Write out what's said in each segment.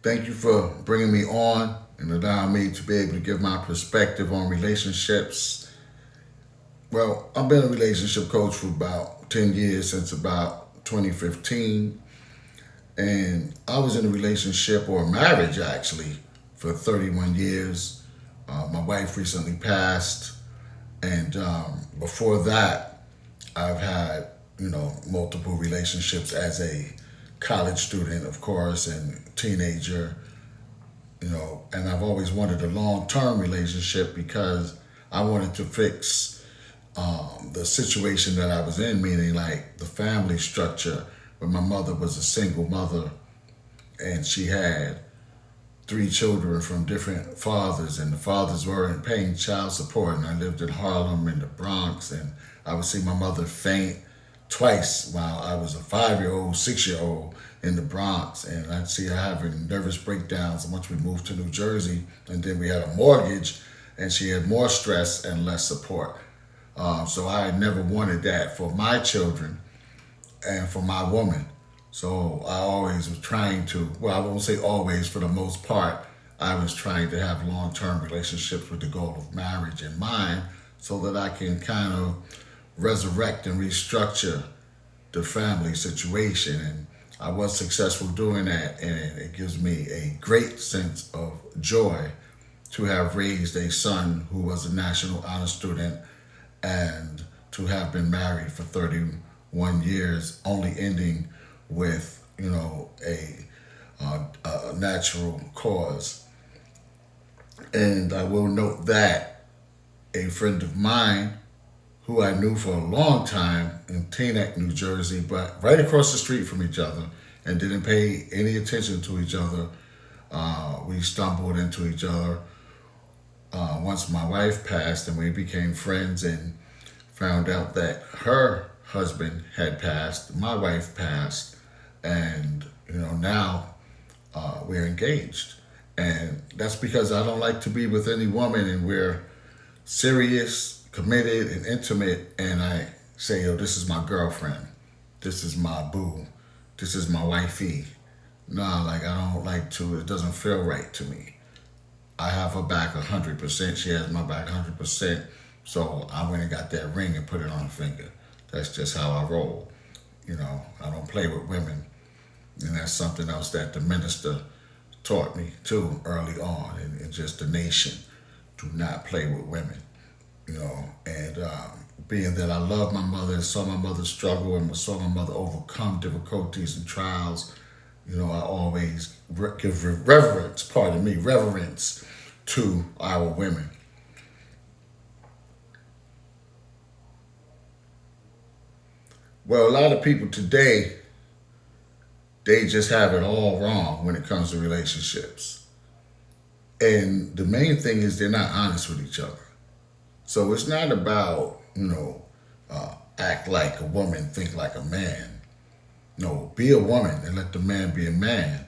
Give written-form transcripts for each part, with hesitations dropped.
Thank you for bringing me on and allowing me to be able to give my perspective on relationships. Well, I've been a relationship coach for about 10 years, since about 2015. And I was in a relationship or a marriage actually for 31 years. My wife recently passed. And before that, I've had, multiple relationships as a college student, of course, and teenager, and I've always wanted a long term relationship because I wanted to fix the situation that I was in, meaning like the family structure, where my mother was a single mother and she had three children from different fathers, and the fathers weren't paying child support. And I lived in Harlem in the Bronx, and I would see my mother faint twice while I was a 5 year old, 6 year old in the Bronx, and I'd see her having nervous breakdowns. And once we moved to New Jersey, and then we had a mortgage, and she had more stress and less support. So I never wanted that for my children and for my woman. So I always was trying to, well, I won't say always, for the most part, I was trying to have long term relationships with the goal of marriage in mind so that I can kind of resurrect and restructure the family situation. And I was successful doing that, and it gives me a great sense of joy to have raised a son who was a National Honor Student and to have been married for 31 years, only ending with, a natural cause. And I will note that a friend of mine who I knew for a long time in Teaneck, New Jersey, but right across the street from each other, and didn't pay any attention to each other. We stumbled into each other once my wife passed, and we became friends and found out that her husband had passed, my wife passed, and now we're engaged. And that's because I don't like to be with any woman and we're serious, committed, and intimate, and I say, yo, this is my girlfriend, this is my boo, this is my wifey. No, like I don't like to. It doesn't feel right to me. I have her back 100%. She has my back 100%. So I went and got that ring and put it on her finger. That's just how I roll. I don't play with women, and that's something else that the minister taught me too early on, and just the nation. Do not play with women. And being that I love my mother and saw my mother struggle and saw my mother overcome difficulties and trials, I always give reverence, pardon me, reverence to our women. Well, a lot of people today, they just have it all wrong when it comes to relationships. And the main thing is they're not honest with each other. So it's not about, act like a woman, think like a man. No, be a woman and let the man be a man.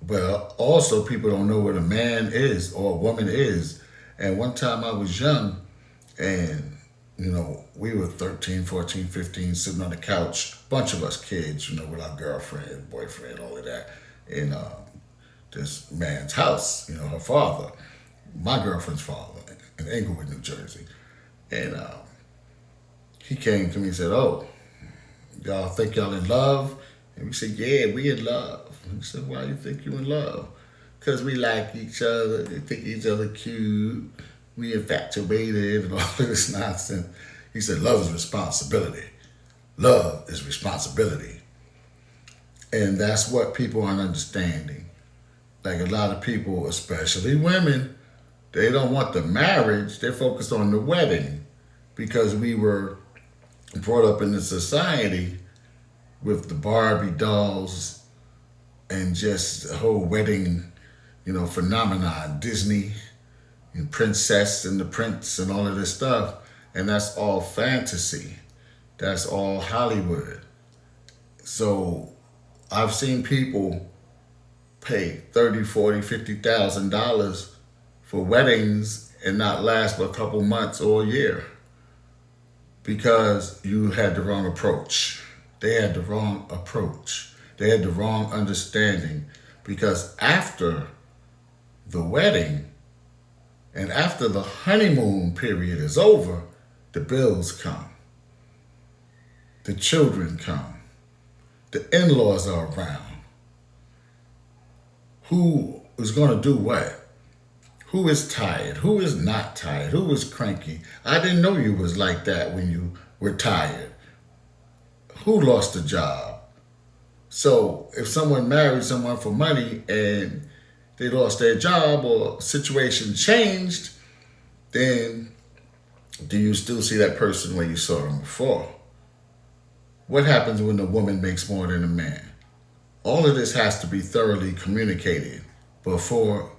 But also, people don't know what a man is or a woman is. And one time I was young, and we were 13, 14, 15, sitting on the couch, a bunch of us kids, with our girlfriend, boyfriend, all of that, in this man's house, her father, my girlfriend's father, in Englewood, New Jersey. And he came to me and said, oh, y'all think y'all in love? And we said, yeah, we in love. And he said, why you think you in love? Because we like each other, we think each other cute, we infatuated, and all of this nonsense. He said, love is responsibility. Love is responsibility. And that's what people aren't understanding. Like a lot of people, especially women, they don't want the marriage, they're focused on the wedding because we were brought up in a society with the Barbie dolls and just the whole wedding, phenomenon, Disney and Princess and the Prince and all of this stuff. And that's all fantasy. That's all Hollywood. So I've seen people pay 30, 40, $50,000 for weddings and not last but a couple months or a year because you had the wrong approach. They had the wrong approach. They had the wrong understanding. Because after the wedding and after the honeymoon period is over, the bills come, the children come, the in laws are around. Who is going to do what? Who is tired? Who is not tired? Who is cranky? I didn't know you was like that when you were tired. Who lost a job? So if someone married someone for money and they lost their job or situation changed, then do you still see that person where you saw them before? What happens when a woman makes more than a man? All of this has to be thoroughly communicated before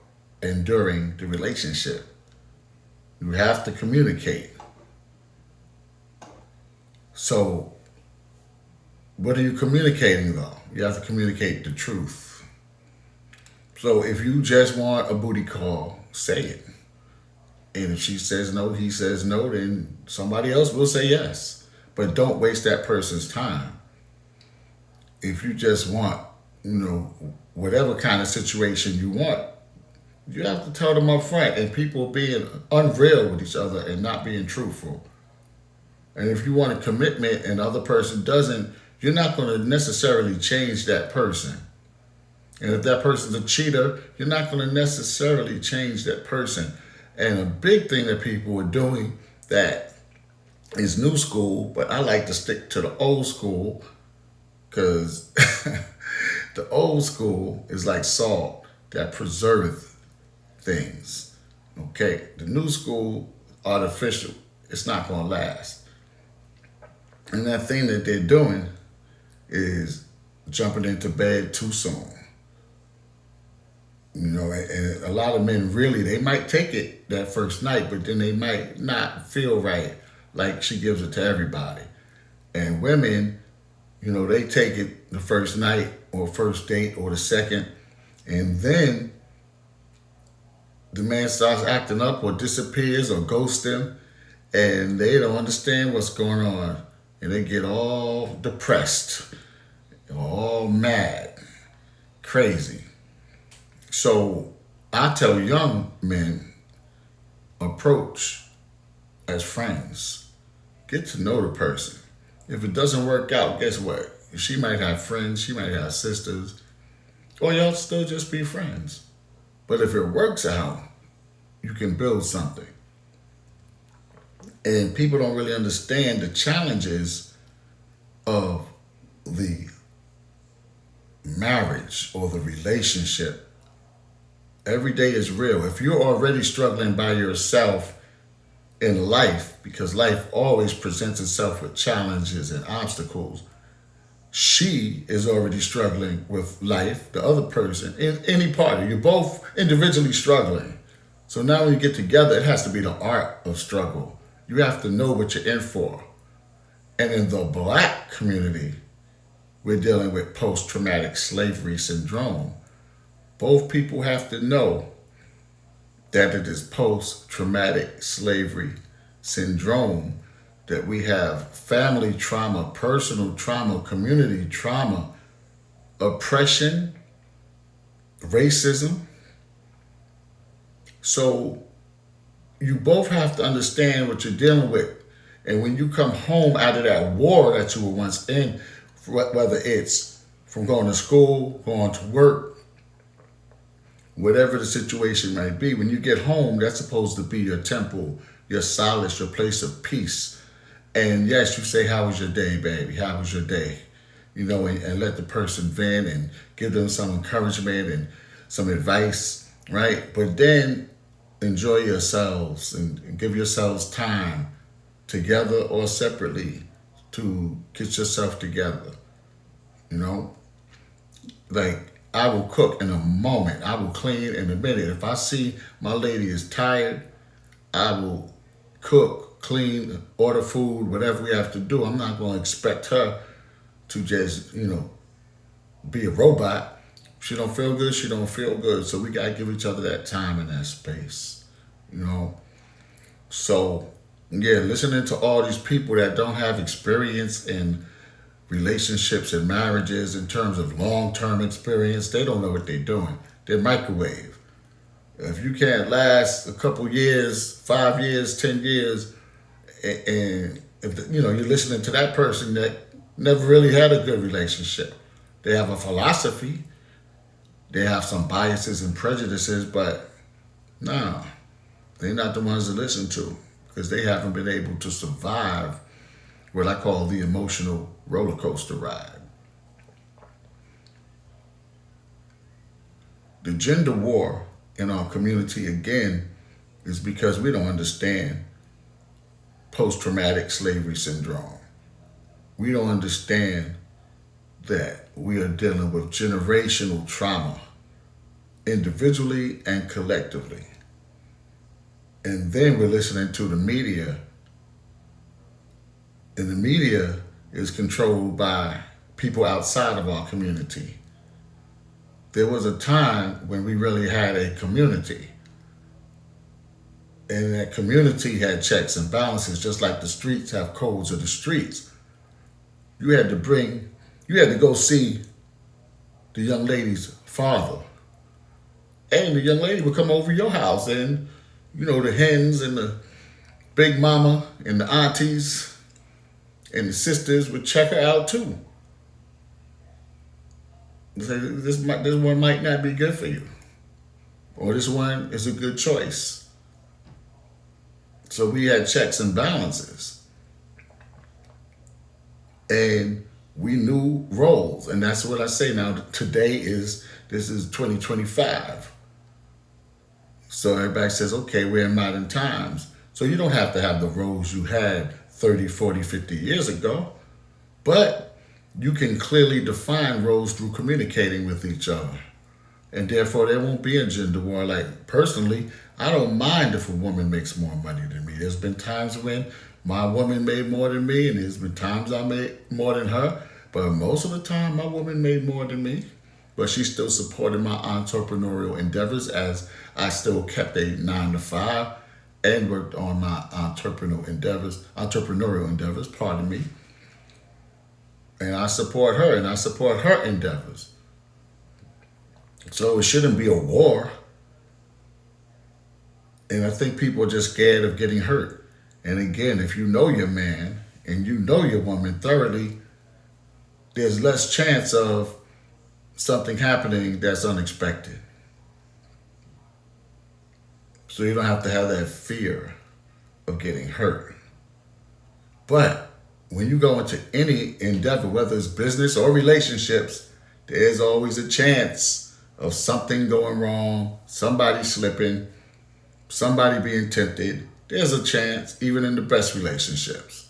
and during the relationship. You have to communicate. So, what are you communicating though? You have to communicate the truth. So, if you just want a booty call, say it. And if she says no, he says no, then somebody else will say yes. But don't waste that person's time. If you just want, whatever kind of situation you want, you have to tell them up front. And people being unreal with each other and not being truthful. And if you want a commitment and the other person doesn't, you're not going to necessarily change that person. And if that person's a cheater, you're not going to necessarily change that person. And a big thing that people are doing that is new school, but I like to stick to the old school because the old school is like salt that preserves things. Okay, the new school, artificial, it's not going to last. And that thing that they're doing is jumping into bed too soon. And a lot of men really, they might take it that first night, but then they might not feel right like she gives it to everybody. And women, they take it the first night or first date or the second, and then the man starts acting up or disappears or ghosts them, and they don't understand what's going on. And they get all depressed, all mad, crazy. So I tell young men, approach as friends. Get to know the person. If it doesn't work out, guess what? She might have friends, she might have sisters, or y'all still just be friends. But if it works out, you can build something. And people don't really understand the challenges of the marriage or the relationship. Every day is real. If you're already struggling by yourself in life, because life always presents itself with challenges and obstacles, she is already struggling with life, the other person, in any party. You're both individually struggling. So now when you get together, it has to be the art of struggle. You have to know what you're in for. And in the Black community, we're dealing with post-traumatic slavery syndrome. Both people have to know that it is post-traumatic slavery syndrome, that we have family trauma, personal trauma, community trauma, oppression, racism. So you both have to understand what you're dealing with. And when you come home out of that war that you were once in, whether it's from going to school, going to work, whatever the situation might be, when you get home, that's supposed to be your temple, your solace, your place of peace. And yes, you say, how was your day, baby? How was your day? And let the person vent and give them some encouragement and some advice, right? But then enjoy yourselves and give yourselves time together or separately to get yourself together. Like I will cook in a moment. I will clean in a minute. If I see my lady is tired, I will cook, clean, order food, whatever we have to do. I'm not going to expect her to just, be a robot. If she don't feel good, she don't feel good. So we got to give each other that time and that space, So, yeah, listening to all these people that don't have experience in relationships and marriages in terms of long-term experience. They don't know what they're doing. They're microwave. If you can't last a couple years, 5 years, 10 years, and if you're listening to that person that never really had a good relationship, they have a philosophy, they have some biases and prejudices, but no, they're not the ones to listen to because they haven't been able to survive what I call the emotional roller coaster ride. The gender war in our community, again, is because we don't understand post traumatic slavery syndrome. We don't understand that we are dealing with generational trauma individually and collectively. And then we're listening to the media, and the media is controlled by people outside of our community. There was a time when we really had a community, and that community had checks and balances, just like the streets have codes of the streets. You had to go see the young lady's father, and the young lady would come over your house, and the hens and the big mama and the aunties and the sisters would check her out too. Say, this one might not be good for you, or this one is a good choice. So we had checks and balances, and we knew roles, and that's what I say now. This is 2025. So everybody says, okay, we're in modern times. So you don't have to have the roles you had 30, 40, 50 years ago, but you can clearly define roles through communicating with each other. And therefore, there won't be a gender war. Like, personally, I don't mind if a woman makes more money than me. There's been times when my woman made more than me, and there's been times I made more than her. But most of the time, my woman made more than me. But she still supported my entrepreneurial endeavors as I still kept a 9 to 5 and worked on my entrepreneurial endeavors, pardon me. And I support her, and I support her endeavors. So it shouldn't be a war. And I think people are just scared of getting hurt. And again, if you know your man and you know your woman thoroughly, there's less chance of something happening that's unexpected. So you don't have to have that fear of getting hurt. But when you go into any endeavor, whether it's business or relationships, there's always a chance of something going wrong, somebody slipping, somebody being tempted. There's a chance, even in the best relationships.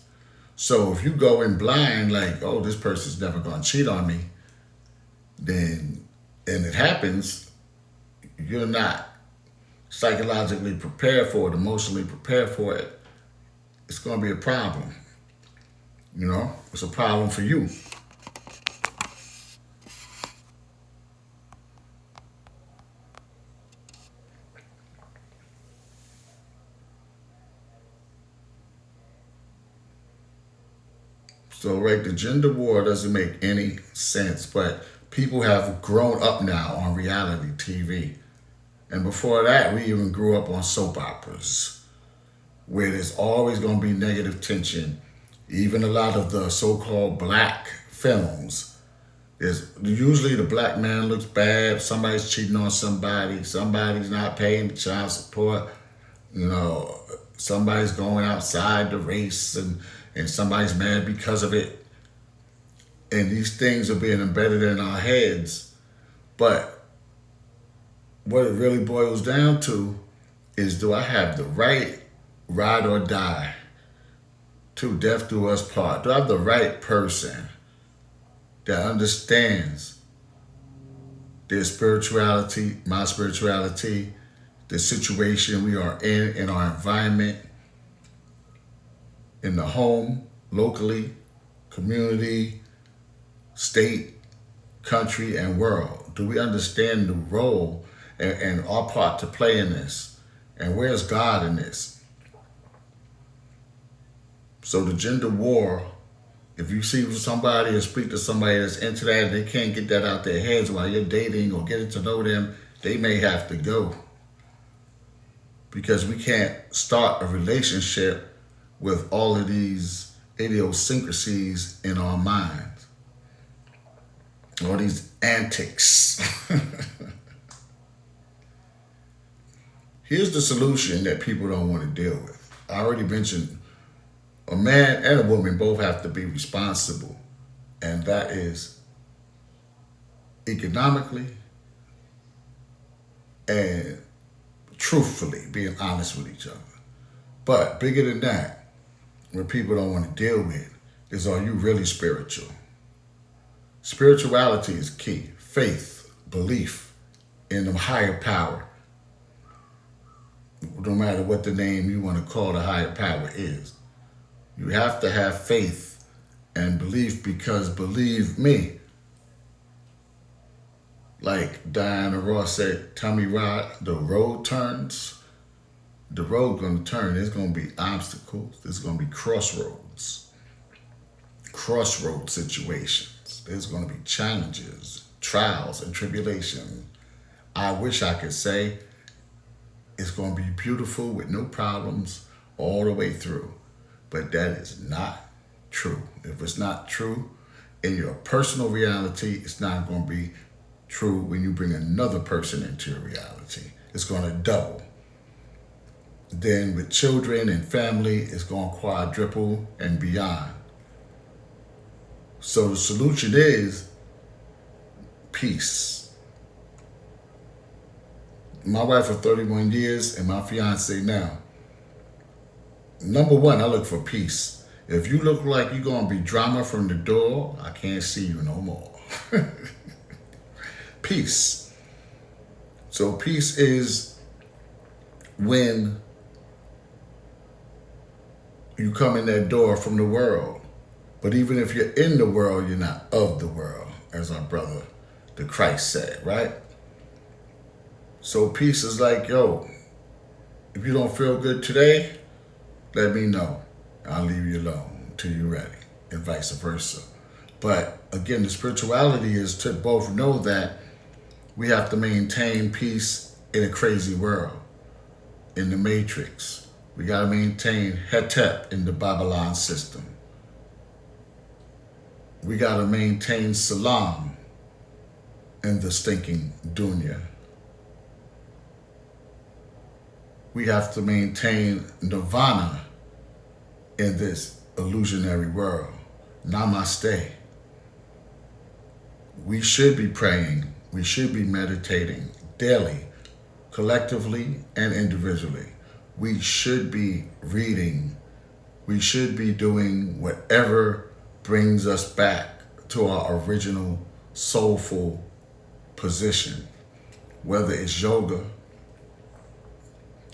So if you go in blind, like, oh, this person's never going to cheat on me, then, and it happens, you're not psychologically prepared for it, emotionally prepared for it, it's going to be a problem. It's a problem for you. So, right, the gender war doesn't make any sense, but people have grown up now on reality TV. And before that, we even grew up on soap operas, where there's always going to be negative tension. Even a lot of the so-called black films, there's usually the black man looks bad, somebody's cheating on somebody, somebody's not paying the child support, somebody's going outside the race, and somebody's mad because of it. And these things are being embedded in our heads. But what it really boils down to is, do I have the right ride or die to death do us part? Do I have the right person that understands their spirituality, my spirituality, the situation we are in our environment, in the home, locally, community, state, country, and world? Do we understand the role and our part to play in this? And where's God in this? So the gender war If you see somebody or speak to somebody that's into that and they can't get that out their heads while you're dating or getting to know them, they may have to go. Because we can't start a relationship with all of these idiosyncrasies in our minds, all these antics. Here's the solution that people don't want to deal with. I already mentioned a man and a woman both have to be responsible, and that is economically and truthfully being honest with each other. But bigger than that, what people don't want to deal with is, are you really spiritual? Spirituality is key. Faith, belief in the higher power, no matter what the name you want to call the higher power is. You have to have faith and belief, because believe me, like Diana Ross said, Tommy Rod, the road turns. The road gonna turn. There's gonna be obstacles. There's gonna be crossroad situations. There's gonna be challenges, trials, and tribulations. I wish I could say it's gonna be beautiful with no problems all the way through, but that is not true. If it's not true in your personal reality, it's not gonna be true when you bring another person into your reality. It's gonna double. Then with children and family, it's going to quadruple and beyond. So the solution is peace. My wife for 31 years and my fiance now. Number one, I look for peace. If you look like you're going to be drama from the door, I can't see you no more. Peace. So peace is when you come in that door from the world. But even if you're in the world, you're not of the world, as our brother, the Christ, said, right? So peace is like, yo, if you don't feel good today, let me know. I'll leave you alone until you're ready, and vice versa. But again, the spirituality is to both know that we have to maintain peace in a crazy world, in the matrix. We got to maintain Hetep in the Babylon system. We got to maintain Salam in the stinking dunya. We have to maintain Nirvana in this illusionary world. Namaste. We should be praying. We should be meditating daily, collectively and individually. We should be reading. We should be doing whatever brings us back to our original soulful position, whether it's yoga,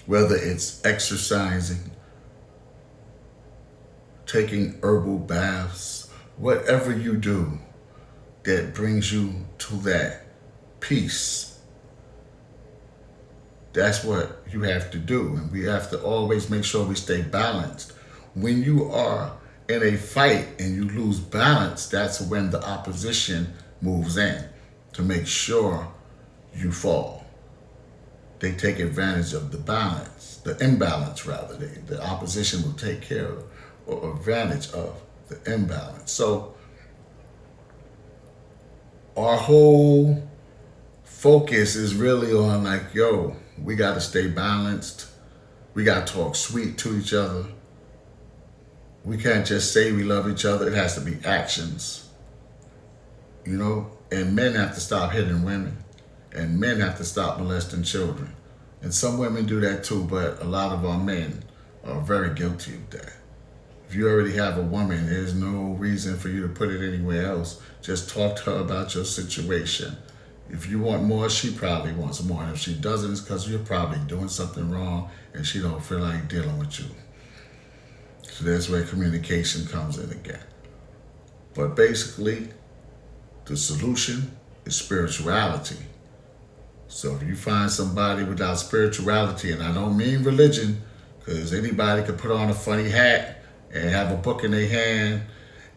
whether it's exercising, taking herbal baths, whatever you do that brings you to that peace. That's what you have to do. And we have to always make sure we stay balanced. When you are in a fight and you lose balance, that's when the opposition moves in to make sure you fall. They take advantage of the balance, the imbalance rather. The opposition will take care of or advantage of the imbalance. So our whole focus is really on like, yo, we got to stay balanced. We got to talk sweet to each other. We can't just say we love each other. It has to be actions, you know? And men have to stop hitting women. And men have to stop molesting children. And some women do that too, but a lot of our men are very guilty of that. If you already have a woman, there's no reason for you to put it anywhere else. Just talk to her about your situation. If you want more, she probably wants more. And if she doesn't, it's because you're probably doing something wrong and she don't feel like dealing with you. So that's where communication comes in again. But basically, the solution is spirituality. So if you find somebody without spirituality, and I don't mean religion, because anybody could put on a funny hat and have a book in their hand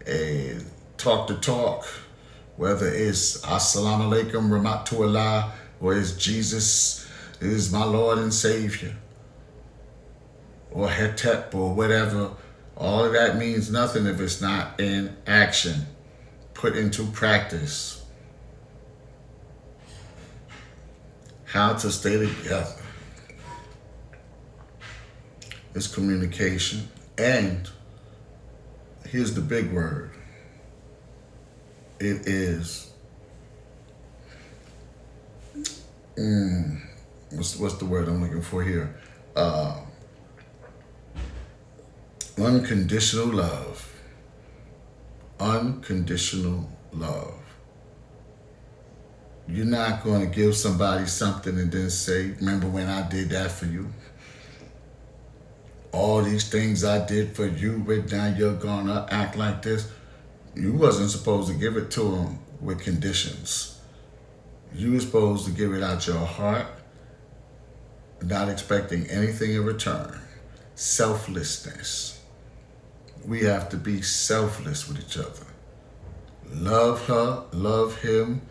a talk the talk, whether it's Assalamu alaikum, Rahmatullah, or it's Jesus is my Lord and Savior, or Hetep, or whatever. All of that means nothing if it's not in action, put into practice. How to stay together. It's communication. And here's the big word. It is, what's the word I'm looking for here? Unconditional love. Unconditional love. You're not going to give somebody something and then say, remember when I did that for you? All these things I did for you, but now you're going to act like this. You wasn't supposed to give it to them with conditions. You were supposed to give it out your heart, not expecting anything in return. Selflessness. We have to be selfless with each other. Love her, love him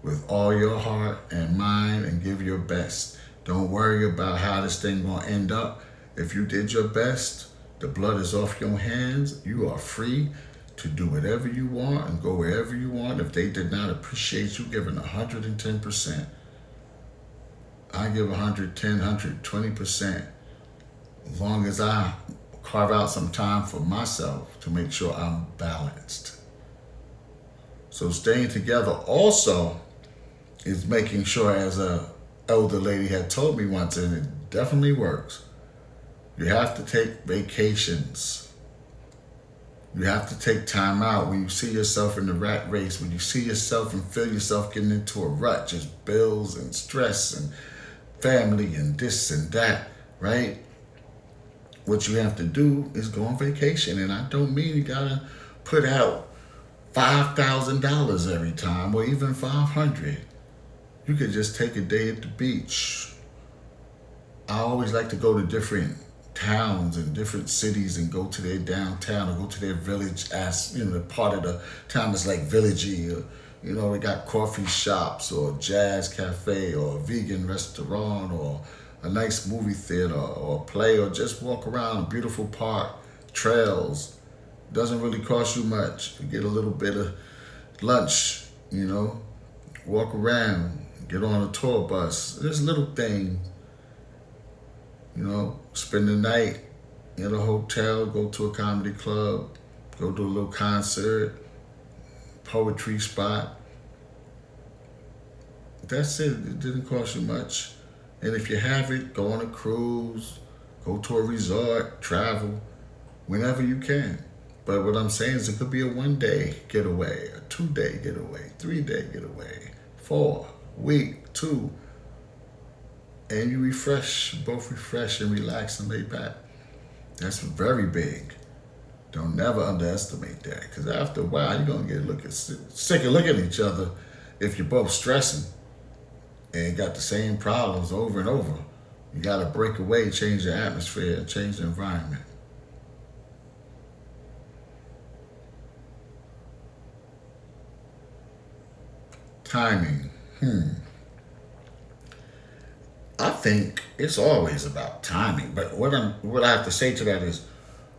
with all your heart and mind, and give your best. Don't worry about how this thing gonna end up. If you did your best, the blood is off your hands. You are free to do whatever you want and go wherever you want. If they did not appreciate you giving 110%, I give 110, 120%, as long as I carve out some time for myself to make sure I'm balanced. So staying together also is making sure, as a elder lady had told me once, and it definitely works, you have to take vacations. You have to take time out when you see yourself in the rat race, when you see yourself and feel yourself getting into a rut, just bills and stress and family and this and that, right? What you have to do is go on vacation. And I don't mean you gotta put out $5,000 every time, or even $500. You could just take a day at the beach. I always like to go to different towns and different cities and go to their downtown or go to their village, as the part of the town that's like villagey, or they got coffee shops or jazz cafe or a vegan restaurant or a nice movie theater or play, or just walk around a beautiful park, trails. Doesn't really cost you much. You get a little bit of lunch, walk around, get on a tour bus. There's little things, spend the night in a hotel, go to a comedy club, go to a little concert, poetry spot. That's it. It didn't cost you much. And if you have it, go on a cruise, go to a resort, travel, whenever you can. But what I'm saying is it could be a 1-day getaway, a 2-day getaway, 3-day getaway, 4, week, 2. And you both refresh and relax and lay back. That's very big. Don't never underestimate that, because after a while, you're going to get sick of looking at each other if you're both stressing and got the same problems over and over. You got to break away, change the atmosphere, change the environment. Timing. I think it's always about timing. But what I have to say to that is,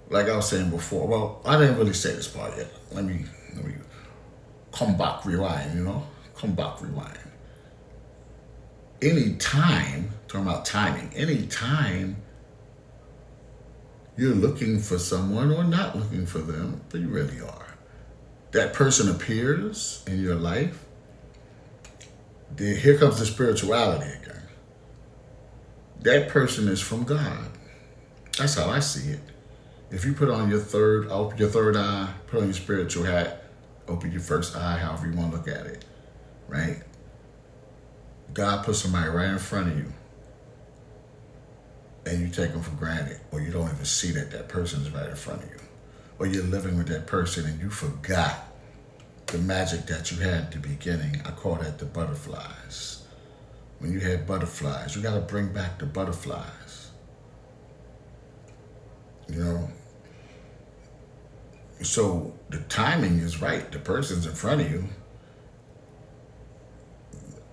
like I was saying before, well, I didn't really say this part yet. Let me come back, rewind, come back, rewind. Anytime, talking about timing, anytime you're looking for someone or not looking for them, but you really are, that person appears in your life, here comes the spirituality again. That person is from God. That's how I see it. If you put on open your third eye, put on your spiritual hat, open your first eye, however you want to look at it, right? God put somebody right in front of you, and you take them for granted, or you don't even see that person is right in front of you, or you're living with that person and you forgot the magic that you had at the beginning. I call that the butterflies. When you had butterflies, you got to bring back the butterflies. So the timing is right. The person's in front of you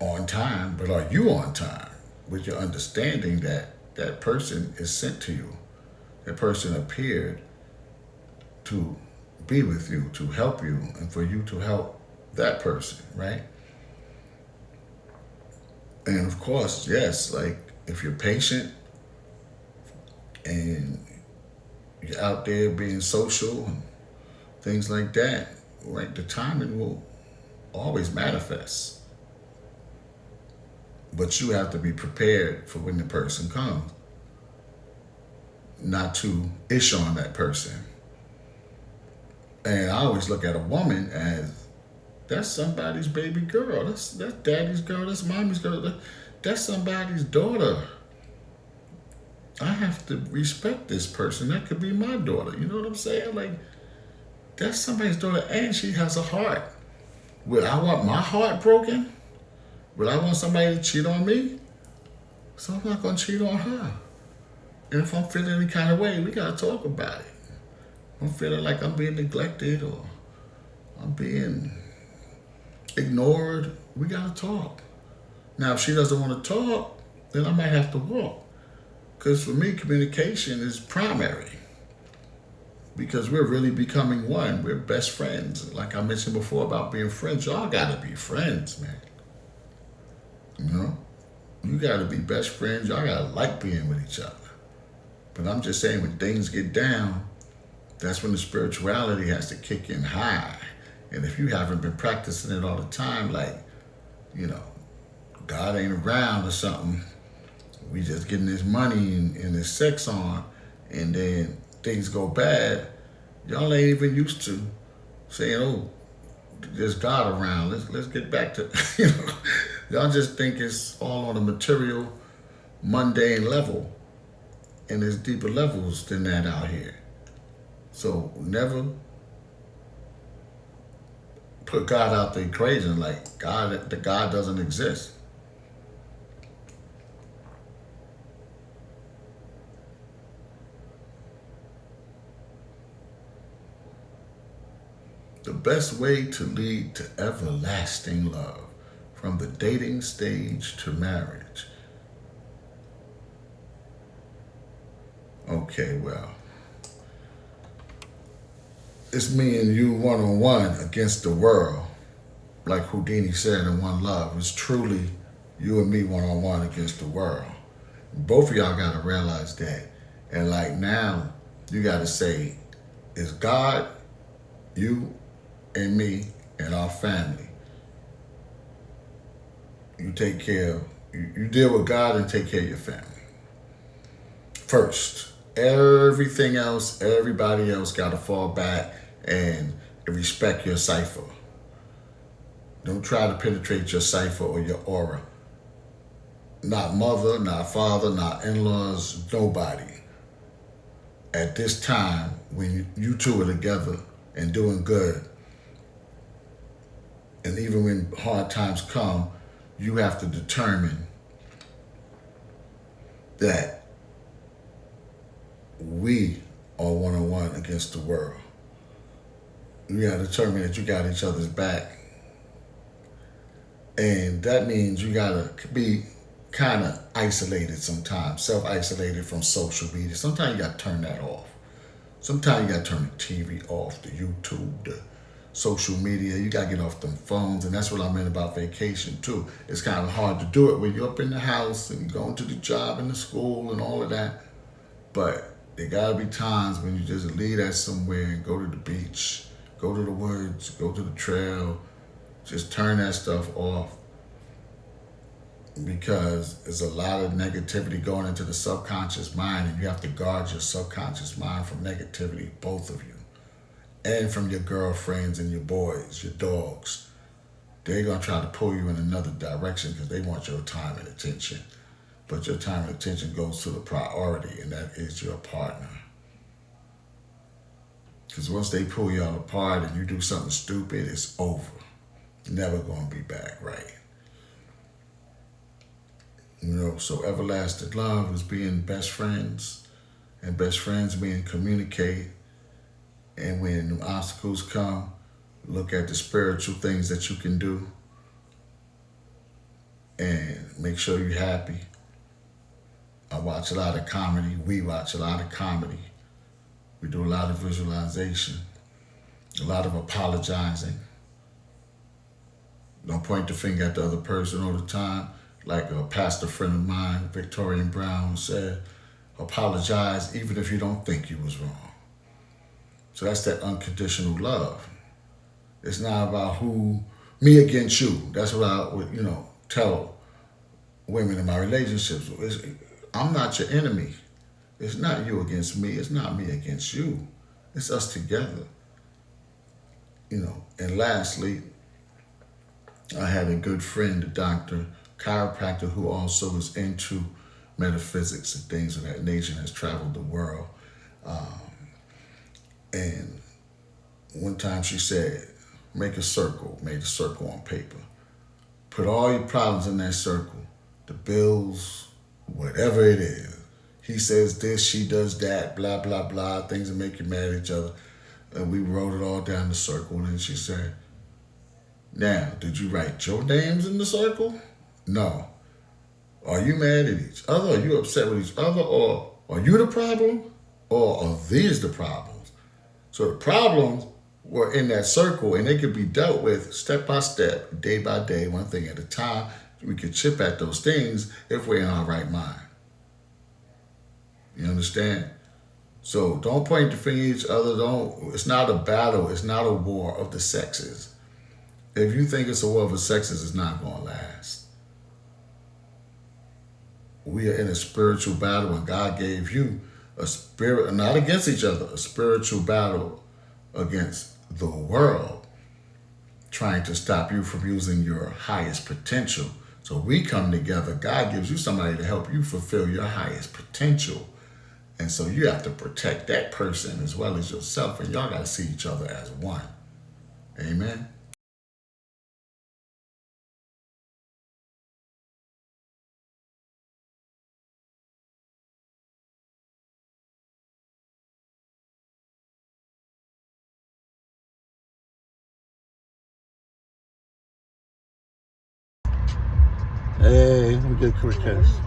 on time, but are you on time with your understanding that that person is sent to you? That person appeared to be with you, to help you, and for you to help that person, right? And of course, yes, like if you're patient and you're out there being social and things like that, right, the timing will always manifest. But you have to be prepared for when the person comes, not to ish on that person. And I always look at a woman as that's somebody's baby girl. That's daddy's girl. That's mommy's girl. That's somebody's daughter. I have to respect this person. That could be my daughter. You know what I'm saying? Like that's somebody's daughter, and she has a heart. Would I want my heart broken? Would I want somebody to cheat on me? So I'm not gonna cheat on her. And if I'm feeling any kind of way, we gotta talk about it. If I'm feeling like I'm being neglected or I'm being ignored, we gotta talk. Now, if she doesn't want to talk, then I might have to walk. Because for me, communication is primary. Because we're really becoming one. We're best friends. Like I mentioned before about being friends, y'all gotta be friends, man. You know? You gotta be best friends. Y'all gotta like being with each other. But I'm just saying, when things get down, that's when the spirituality has to kick in high. And if you haven't been practicing it all the time, like, you know, God ain't around or something, we just getting this money and this sex on, and then things go bad, y'all ain't even used to saying, oh, there's God around. Let's get back to you know. Y'all just think it's all on a material, mundane level, and there's deeper levels than that out here. So never put God out the equation. Like God, the God doesn't exist. The best way to lead to everlasting love, from the dating stage to marriage. Okay, well, it's me and you one on one against the world. Like Houdini said in One Love, it's truly you and me one on one against the world. Both of y'all gotta realize that. And like now, you gotta say, is God, you, and me, and our family. You take care of, you deal with God and take care of your family. First. Everything else, everybody else gotta fall back and respect your cipher. Don't try to penetrate your cipher or your aura. Not mother, not father, not in-laws, nobody. At this time, when you two are together and doing good, and even when hard times come, you have to determine that we are one on one against the world. You gotta determine that you got each other's back. And that means you gotta be kind of isolated sometimes, self-isolated from social media. Sometimes you gotta turn that off. Sometimes you gotta turn the TV off, the YouTube, the social media. You gotta get off them phones, and that's what I meant about vacation too. It's kind of hard to do it when you're up in the house and going to the job and the school and all of that. But there gotta be times when you just leave that somewhere and go to the beach, go to the woods, go to the trail, just turn that stuff off, because there's a lot of negativity going into the subconscious mind, and you have to guard your subconscious mind from negativity, both of you, and from your girlfriends and your boys, your dogs. They're gonna try to pull you in another direction because they want your time and attention. But your time and attention goes to the priority, and that is your partner. Because once they pull y'all apart and you do something stupid, it's over. Never gonna be back, right? You know, so everlasting love is being best friends, and best friends being communicate And when the obstacles come, look at the spiritual things that you can do and make sure you're happy. I watch a lot of comedy. We watch a lot of comedy. We do a lot of visualization, a lot of apologizing. Don't point the finger at the other person all the time. Like a pastor friend of mine, Victorian Brown, said, apologize even if you don't think you was wrong. So that's that unconditional love. It's not about me against you. That's what I would, tell women in my relationships. I'm not your enemy. It's not you against me. It's not me against you. It's us together. And lastly, I had a good friend, a doctor, chiropractor, who also is into metaphysics and things of that nature and has traveled the world. And one time she said, make a circle, made a circle on paper. Put all your problems in that circle, the bills, whatever it is. He says this, she does that, blah, blah, blah, things that make you mad at each other. And we wrote it all down the circle. And then she said, now, did you write your names in the circle? No. Are you mad at each other? Are you upset with each other? Or are you the problem? Or are these the problems? So the problems were in that circle and they could be dealt with step by step, day by day, one thing at a time. We could chip at those things if we're in our right mind. You understand? So don't point the finger at each other. It's not a battle. It's not a war of the sexes. If you think it's a war of the sexes, it's not going to last. We are in a spiritual battle, and God gave you a spirit, not against each other, a spiritual battle against the world, trying to stop you from using your highest potential. So we come together. God gives you somebody to help you fulfill your highest potential. And so you have to protect that person as well as yourself, and y'all got to see each other as one. Amen. Hey, we get quick test.